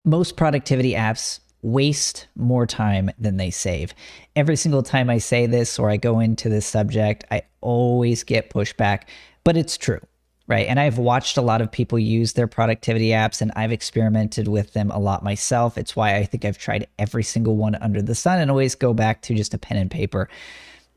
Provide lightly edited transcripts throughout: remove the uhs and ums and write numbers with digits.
Most productivity apps waste more time than they save. Every single time I say this or I go into this subject, I always get pushback, but it's true, right? And I've watched a lot of people use their productivity apps and I've experimented with them a lot myself. It's why I think I've tried every single one under the sun and always go back to just a pen and paper.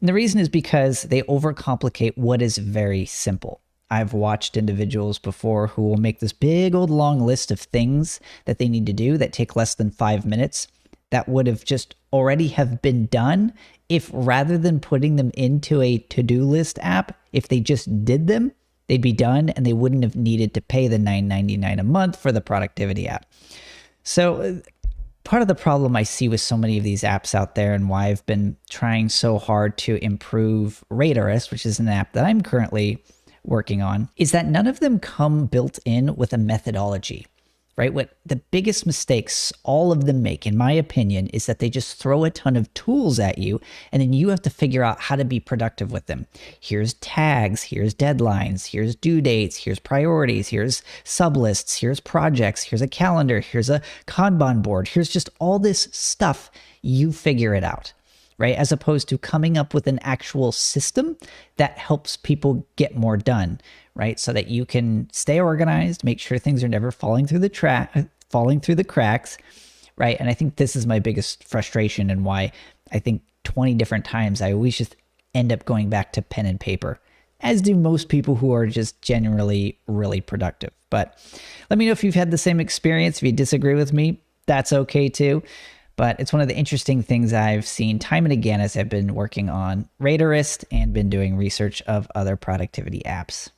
And the reason is because they overcomplicate what is very simple. I've watched individuals before who will make this big old long list of things that they need to do that take less than 5 minutes that would have just already have been done if rather than putting them into a to-do list app, if they just did them, they'd be done and they wouldn't have needed to pay the $9.99 a month for the productivity app. So part of the problem I see with so many of these apps out there and why I've been trying so hard to improve Radarist, which is an app that I'm currently working on, is that none of them come built in with a methodology, right? What the biggest mistakes all of them make, in my opinion, is that they just throw a ton of tools at you and then you have to figure out how to be productive with them. Here's tags, here's deadlines, here's due dates, here's priorities, here's sublists, here's projects, here's a calendar, here's a Kanban board, here's just all this stuff. You figure it out, right? As opposed to coming up with an actual system that helps people get more done, right? So that you can stay organized, make sure things are never falling through the cracks, right? And I think this is my biggest frustration and why I think 20 different times I always just end up going back to pen and paper, as do most people who are just generally really productive. But let me know if you've had the same experience. If you disagree with me, that's okay too. But it's one of the interesting things I've seen time and again as I've been working on Radarist and been doing research of other productivity apps.